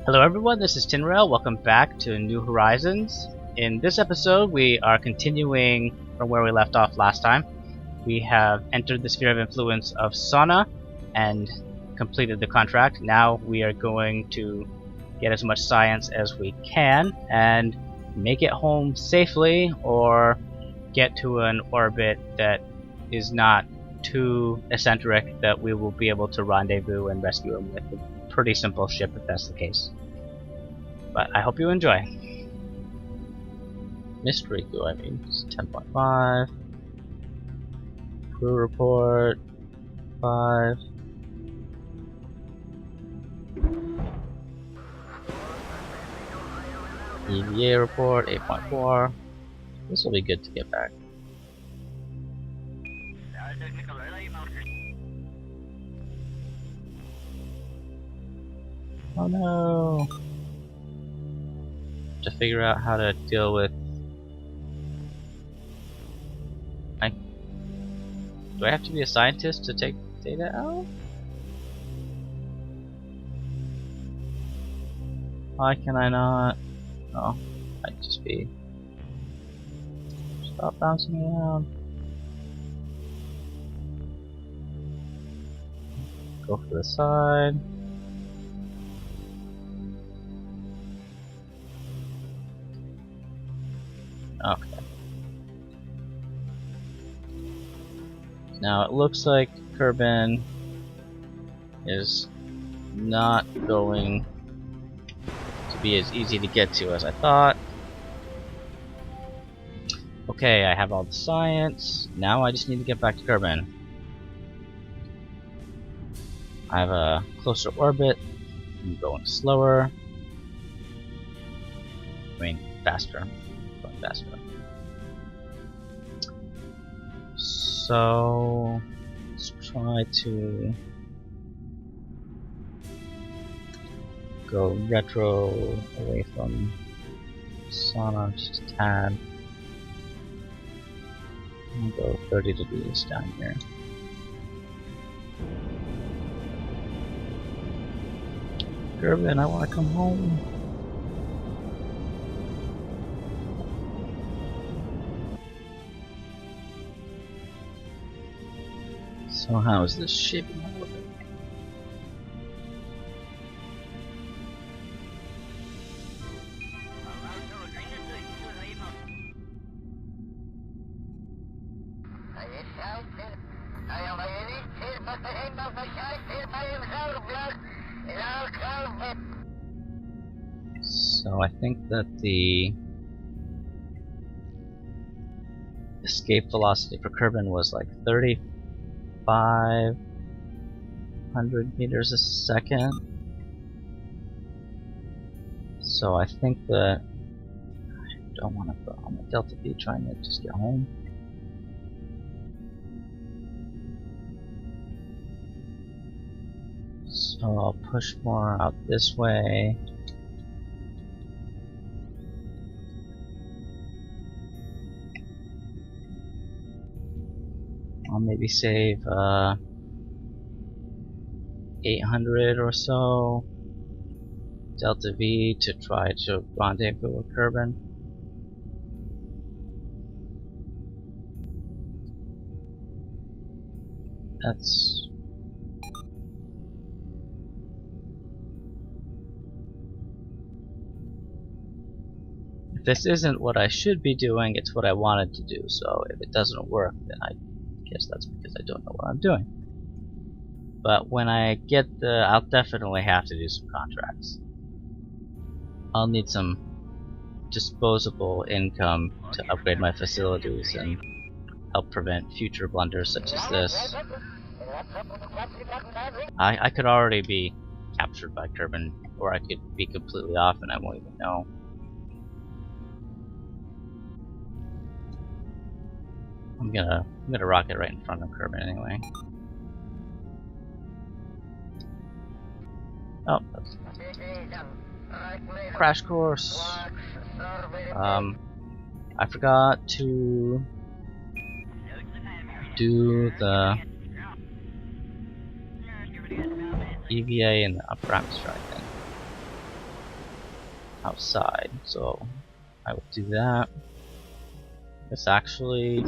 Hello everyone, this is Tynrael. Welcome back to New Horizons. In this episode, we are continuing from where we left off last time. We have entered the sphere of influence of Sauna and completed the contract. Now we are going to get as much science as we can and make it home safely, or get to an orbit that is not too eccentric that we will be able to rendezvous and rescue him with a pretty simple ship if that's the case. But I hope you enjoy. Mystery goo, I mean, it's 10.5. Crew report 5. EVA report 8.4. This will be good to get back. Oh no! To figure out how to deal with. Do I have to be a scientist to take data out? Why can I not? Oh, might just be. Stop bouncing around. Go for the side. Okay. Now it looks like Kerbin is not going to be as easy to get to as I thought. Okay, I have all the science. Now I just need to get back to Kerbin. I have a closer orbit. I'm going slower. I mean, faster. Going faster. So let's try to go retro away from Sauna just a tad. I'll go 30 degrees down here. Kerbin, I want to come home. So how is this shaping up? So I think that the escape velocity for Kerbin was like 3,500 meters a second. So I think that I don't want to put on the Delta V trying to just get home. So I'll push more out this way. I'll maybe save 800 or so Delta V to try to rendezvous with Kerbin. That's if this isn't what I should be doing, it's what I wanted to do. So if it doesn't work, then I guess that's because I don't know what I'm doing. But when I get I'll definitely have to do some contracts. I'll need some disposable income to upgrade my facilities and help prevent future blunders such as this. I could already be captured by Kerbin, or I could be completely off and I won't even know. I'm gonna rocket right in front of Kerbin anyway. Oh, that's crash course. I forgot to do the EVA in the upper atmosphere, I think. outside, so I will do that. This actually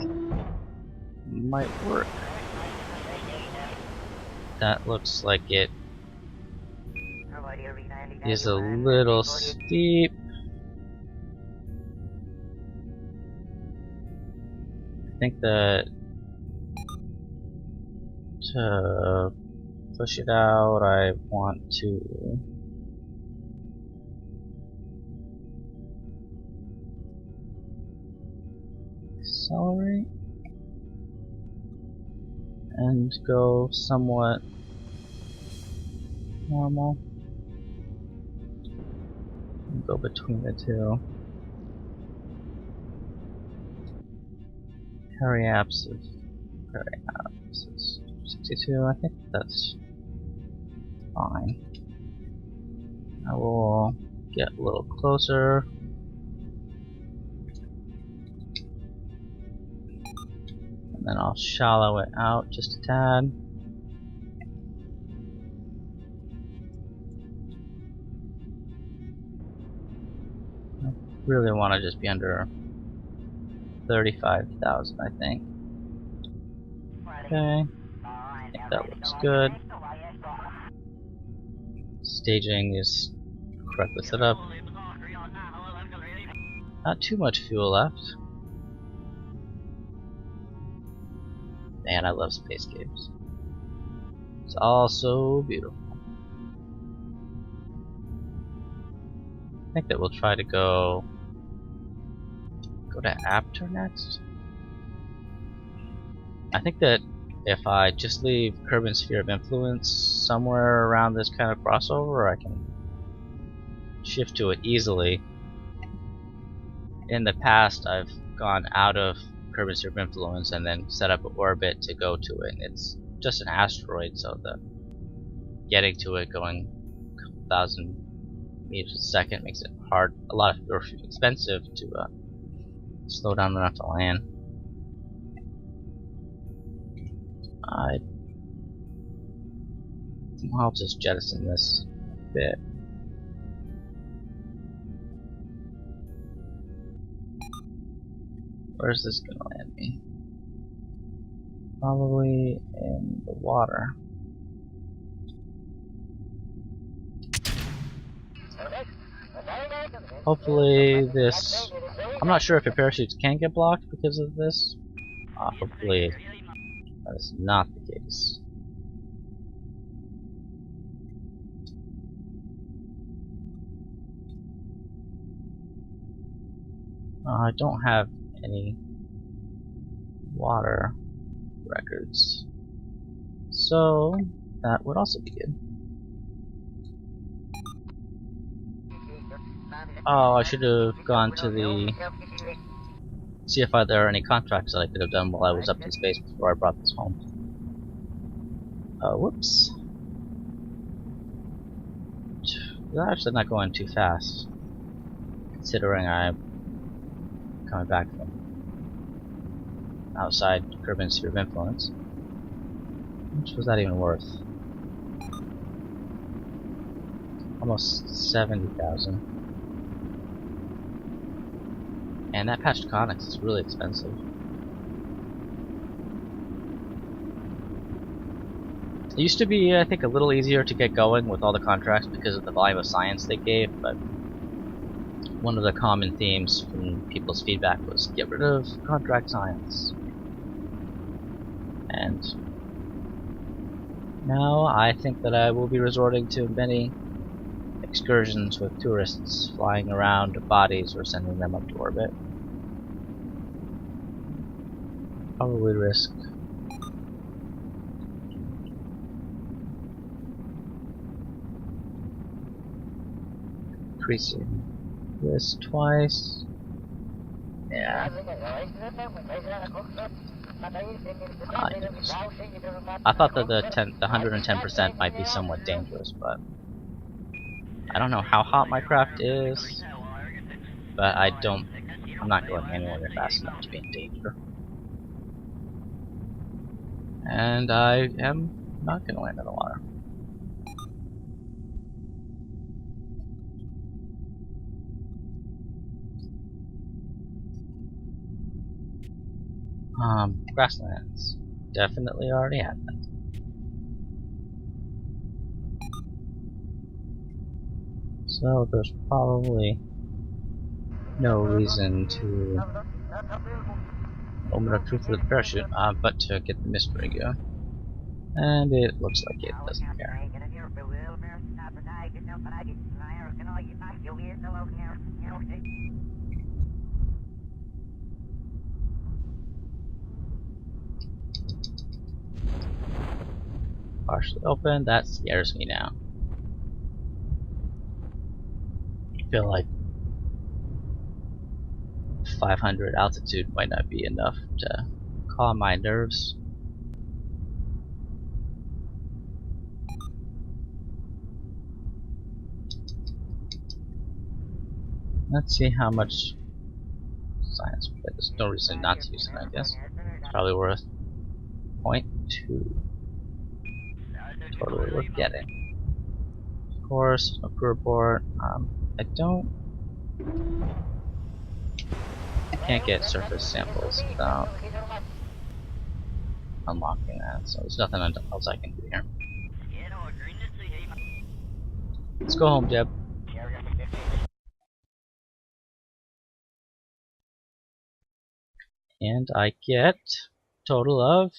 might work. That looks like it is a little steep. I think that to push it out, I want to accelerate and go somewhat normal. And go between the two. Periapse is 62. I think that's fine. I will get a little closer. And then I'll shallow it out just a tad. I really want to just be under 35,000, I think. Okay, I think that looks good. Staging is correctly set up. Not too much fuel left. Man, I love space caves. It's all so beautiful. I think that we'll try to go to Apter next. I think that if I just leave Kerbin's Sphere of Influence somewhere around this kind of crossover, I can shift to it easily. In the past, I've gone out of Kerbin's Sphere of Influence and then set up an orbit to go to it. It's just an asteroid, so the getting to it going a couple thousand meters a second makes it hard, a lot of, or expensive to slow down enough to land. I'll just jettison this a bit. Where's this gonna land me? Probably in the water. Hopefully this... I'm not sure if your parachutes can get blocked because of this. Hopefully that is not the case. I don't have any water records, so that would also be good. Oh, I should have gone to the... see if there are any contracts that I could have done while I was up in space before I brought this home. Whoops. They're actually not going too fast, considering I'm coming back from outside Kerbin's Sphere of Influence. How much was that even worth? Almost 70,000. And that patched conics is really expensive. It used to be, I think, a little easier to get going with all the contracts because of the volume of science they gave, but one of the common themes from people's feedback was get rid of contract science. And now I think that I will be resorting to many excursions with tourists flying around bodies or sending them up to orbit. Probably risk increasing this twice. Yeah. I thought that the 110% might be somewhat dangerous, but I don't know how hot my craft is, but I'm not going anywhere fast enough to be in danger. And I am not going to land in the water. Grasslands. Definitely already had that. So there's probably no reason to open up truth for the parachute, but to get the mystery going. And it looks like it doesn't care. Partially open, that scares me now. I feel like 500 altitude might not be enough to calm my nerves. Let's see how much science we get. There's no reason not to use it, I guess. It's probably worth 0.2. Totally worth getting. Of course, no crew report. I can't get surface samples without unlocking that, so there's nothing else I can do here. Let's go home, Jeb. And I get a total of,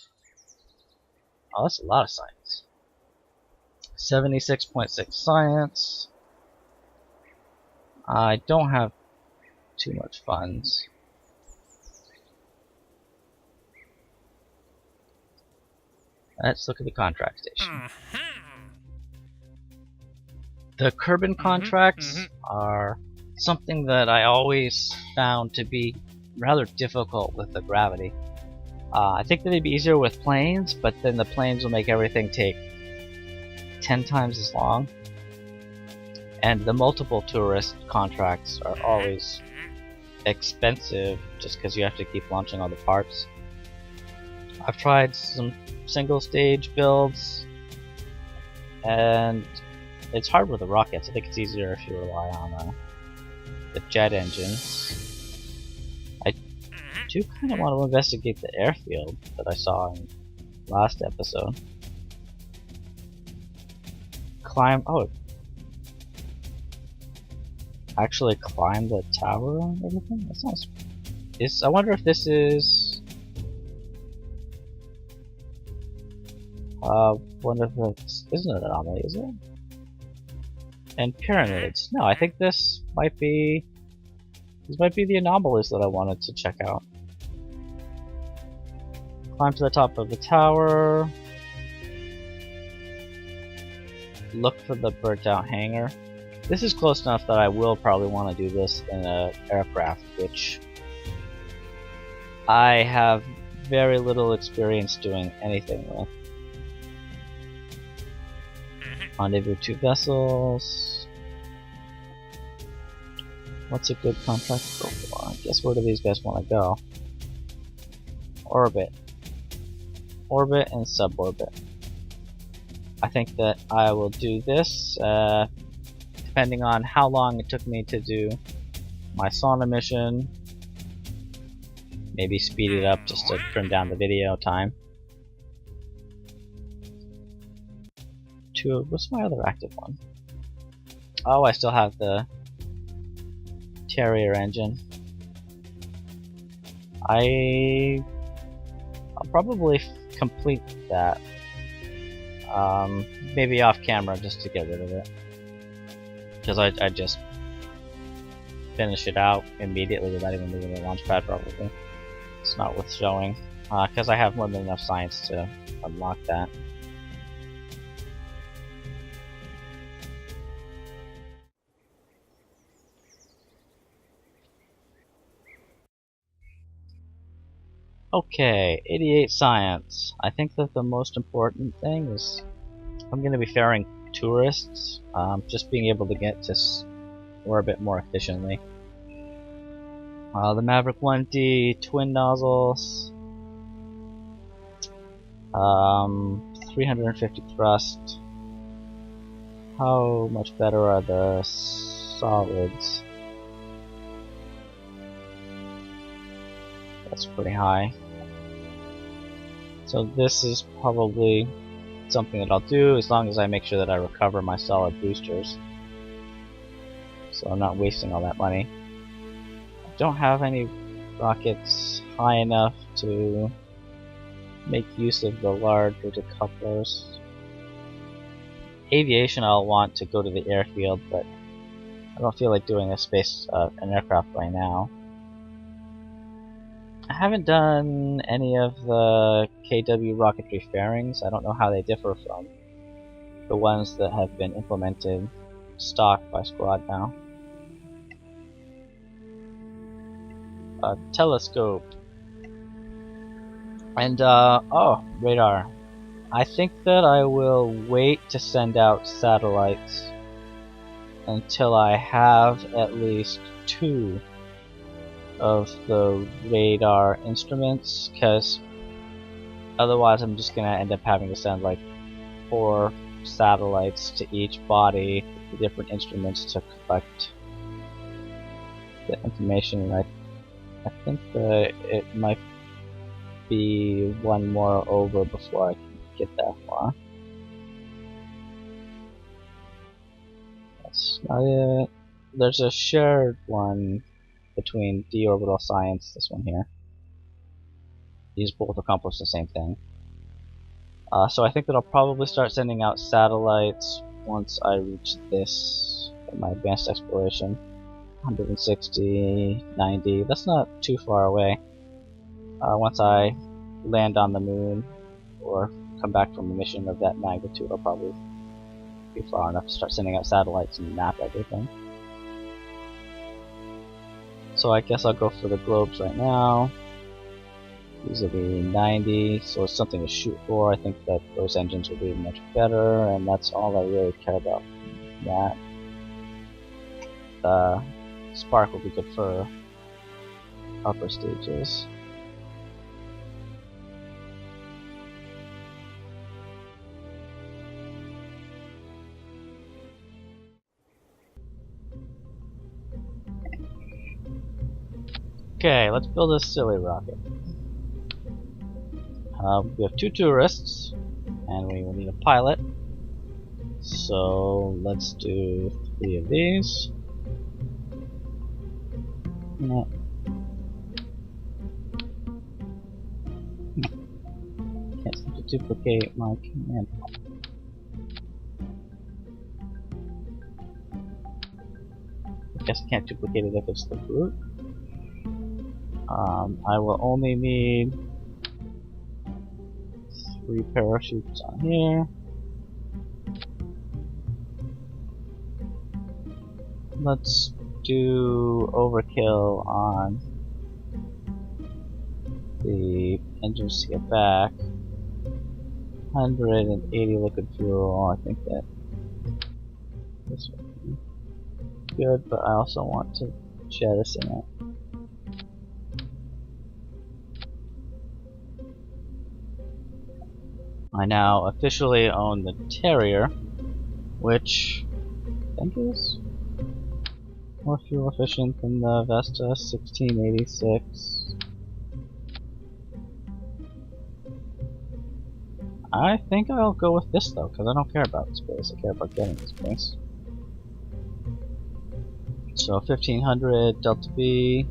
oh, that's a lot of science. 76.6 science. I don't have too much funds. Let's look at the contract station. The Kerbin contracts are something that I always found to be rather difficult with the gravity. I think that they'd be easier with planes, but then the planes will make everything take 10 times as long. And the multiple tourist contracts are always expensive just because you have to keep launching all the parts. I've tried some single stage builds, and it's hard with the rockets. I think it's easier if you rely on the jet engines. I do kind of want to investigate the airfield that I saw in last episode. Actually climb the tower and everything? That sounds... I wonder if this is... wonder if this isn't an anomaly, is it? And pyramids. No, I think this might be... These might be the anomalies that I wanted to check out. Climb to the top of the tower. Look for the burnt out hangar. This is close enough that I will probably want to do this in an aircraft, which I have very little experience doing anything with. Rendezvous 2 vessels. What's a good contract to go for? I guess where do these guys want to go? Orbit. Orbit and suborbit. I think that I will do this, depending on how long it took me to do my sauna mission. Maybe speed it up just to trim down the video time. What's my other active one? Oh, I still have the Terrier engine. I'll probably complete that. Maybe off camera just to get rid of it. Because I just finish it out immediately without even moving the launch pad probably. It's not worth showing. Because I have more than enough science to unlock that. Okay, 88 science. I think that the most important thing is I'm going to be ferrying tourists, just being able to get to orbit more efficiently. The Maverick 1D twin nozzles, 350 thrust. How much better are the solids? That's pretty high. So this is probably something that I'll do as long as I make sure that I recover my solid boosters. So I'm not wasting all that money. I don't have any rockets high enough to make use of the large decouplers. Aviation I'll want to go to the airfield, but I don't feel like doing an aircraft right now. I haven't done any of the KW rocketry fairings. I don't know how they differ from the ones that have been implemented stock by Squad now. Telescope. And, oh, radar. I think that I will wait to send out satellites until I have at least 2 of the radar instruments, because otherwise I'm just gonna end up having to send like 4 satellites to each body, the different instruments to collect the information. And I think that it might be 1 more over before I can get that far. That's not it. There's a shared one between the Orbital Science, this one here. These both accomplish the same thing. So I think that I'll probably start sending out satellites once I reach this in my advanced exploration. 160, 90, that's not too far away. Once I land on the moon or come back from a mission of that magnitude, I'll probably be far enough to start sending out satellites and map everything. So I guess I'll go for the globes right now. These will be 90, so it's something to shoot for. I think that those engines will be much better, and that's all I really care about. That spark will be good for upper stages. Okay, let's build a silly rocket. We have 2 tourists, and we will need a pilot. So let's do 3 of these. No. Can't seem to duplicate my command. I guess I can't duplicate it if it's the root. I will only need 3 parachutes on here. Let's do overkill on the engines to get back. 180 liquid fuel. I think that this would be good, but I also want to jettison it. I now officially own the Terrier, which I think is more fuel efficient than the Vesta 1686. I think I'll go with this though, because I don't care about space, I care about getting to space. So 1500 Delta B.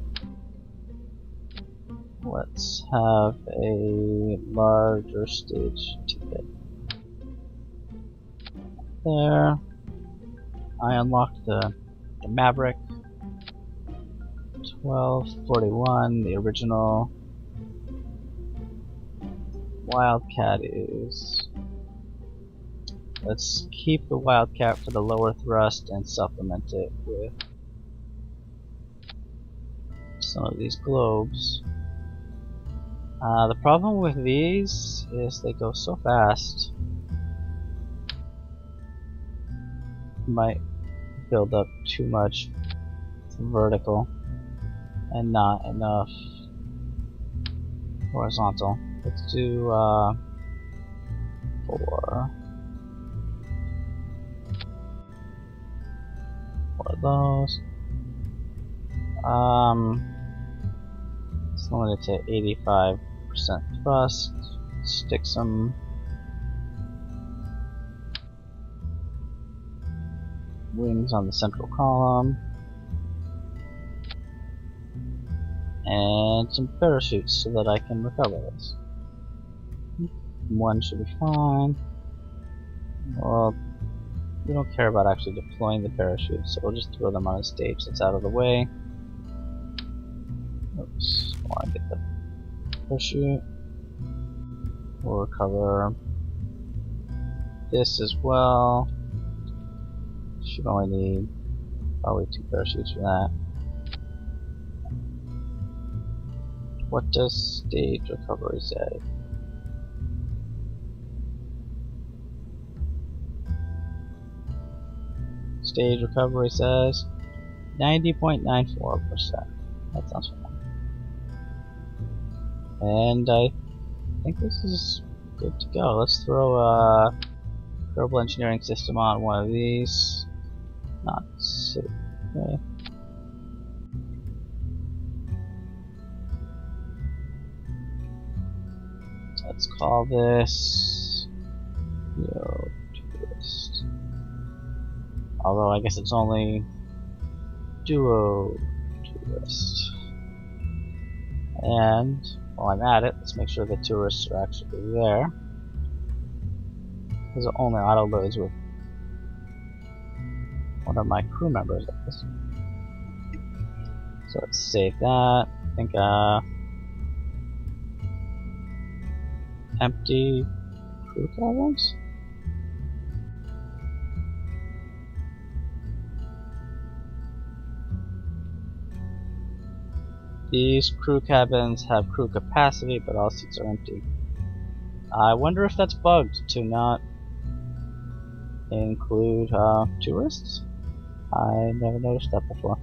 Let's have a larger stage ticket. There. I unlocked the Maverick. 1241, the original. Wildcat is... Let's keep the Wildcat for the lower thrust and supplement it with some of these globes. The problem with these is they go so fast. Might build up too much vertical and not enough horizontal. Let's do 4 of those. It's limited to 85% thrust. Stick some wings on the central column. And some parachutes so that I can recover this. One should be fine. Well, we don't care about actually deploying the parachutes, so we'll just throw them on a stage that's out of the way. Oops, I want to get the parachute. We'll recover this as well. Should only need probably 2 parachutes for that. What does stage recovery say? Stage recovery says 90.94%. That sounds fine. And I think this is good to go. Let's throw a Kerbal engineering system on one of these. Not safe. Okay. Let's call this Tourist. Although I guess it's only Duo Tourist. And while I'm at it, let's make sure the tourists are actually there. Because it only auto loads with one of my crew members at this. So let's save that. I think empty crew cabins. These crew cabins have crew capacity, but all seats are empty. I wonder if that's bugged to not include tourists. I never noticed that before.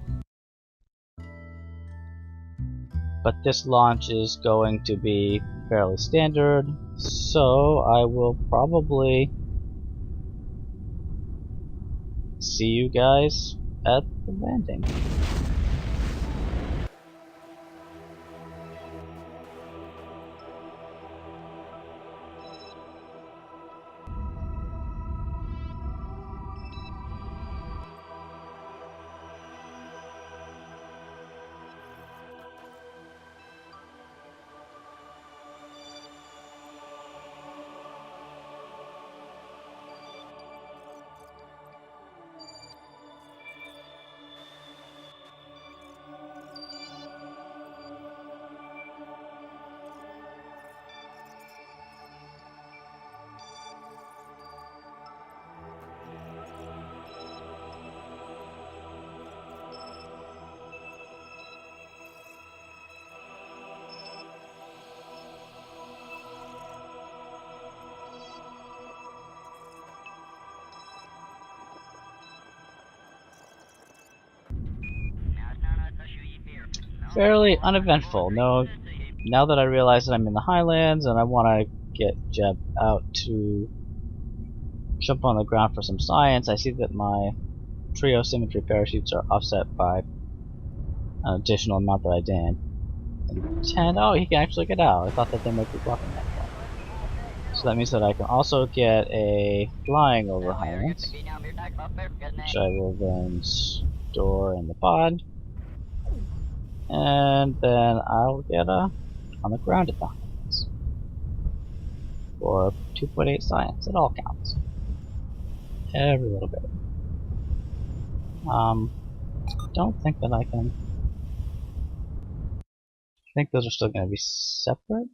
But this launch is going to be fairly standard, so I will probably see you guys at the landing. Fairly uneventful. No, now that I realize that I'm in the highlands and I want to get Jeb out to jump on the ground for some science, I see that my trio symmetry parachutes are offset by an additional amount that I did. And 10, oh, he can actually get out. I thought that they might be blocking that. So that means that I can also get a flying over highlands, which I will then store in the pod. And then I'll get on the ground at the highlands for 2.8 science. It all counts. Every little bit. Don't think that I can. I think those are still going to be separate,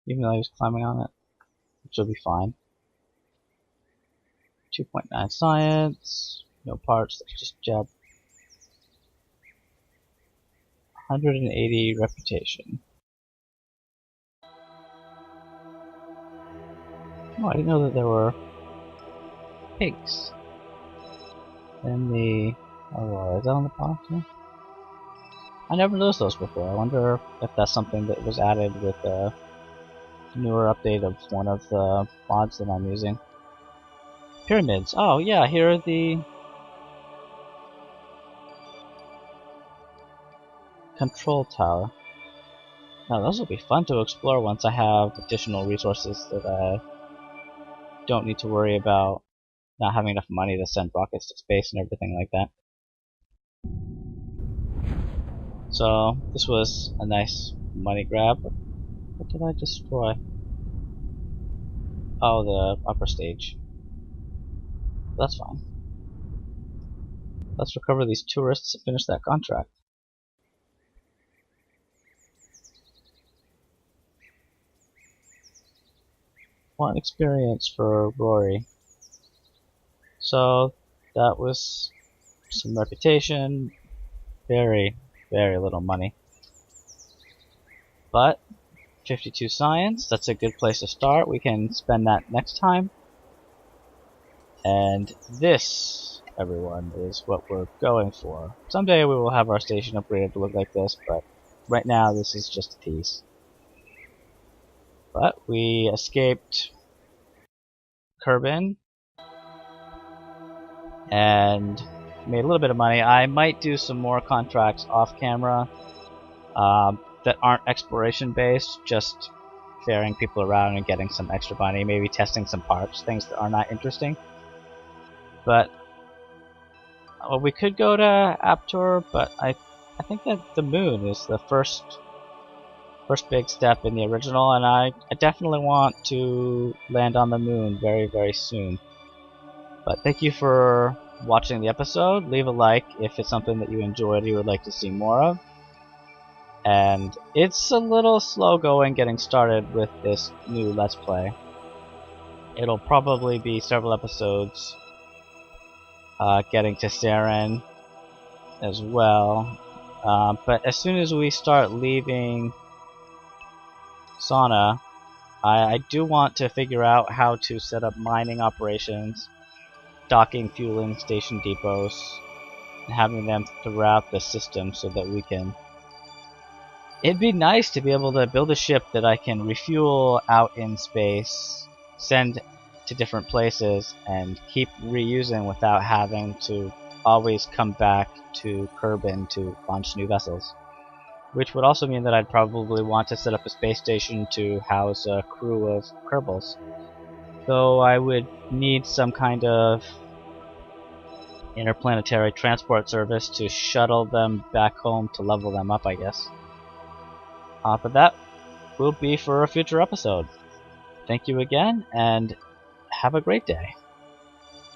even though I was climbing on it, which will be fine. 2.9 science, no parts. That's just Jeb. 180 reputation. Oh, I didn't know that there were pigs in the Aurora. Is that on the pod too? I never noticed those before. I wonder if that's something that was added with the newer update of one of the mods that I'm using. Pyramids. Oh yeah, here are the control tower. Now those will be fun to explore once I have additional resources that I don't need to worry about not having enough money to send rockets to space and everything like that. So this was a nice money grab. What did I destroy? Oh, the upper stage. That's fine. Let's recover these tourists and finish that contract. One experience for Rory. So that was some reputation, very, very little money. But 52 science, that's a good place to start. We can spend that next time. And this, everyone, is what we're going for. Someday we will have our station upgraded to look like this, but right now this is just a tease. But we escaped Kerbin and made a little bit of money. I might do some more contracts off camera that aren't exploration based, just ferrying people around and getting some extra money, maybe testing some parts, things that are not interesting. But well, we could go to Aptor, but I think that the moon is the first big step in the original, and I definitely want to land on the moon very, very soon. But thank you for watching the episode. Leave a like if it's something that you enjoyed or you would like to see more of. And it's a little slow going getting started with this new Let's Play. It'll probably be several episodes getting to Saren as well. But as soon as we start leaving Sauna, I do want to figure out how to set up mining operations, docking, fueling station depots, and having them throughout the system so that we can... It'd be nice to be able to build a ship that I can refuel out in space, send to different places, and keep reusing without having to always come back to Kerbin to launch new vessels. Which would also mean that I'd probably want to set up a space station to house a crew of Kerbals. Though I would need some kind of interplanetary transport service to shuttle them back home to level them up, I guess. But that will be for a future episode. Thank you again, and have a great day.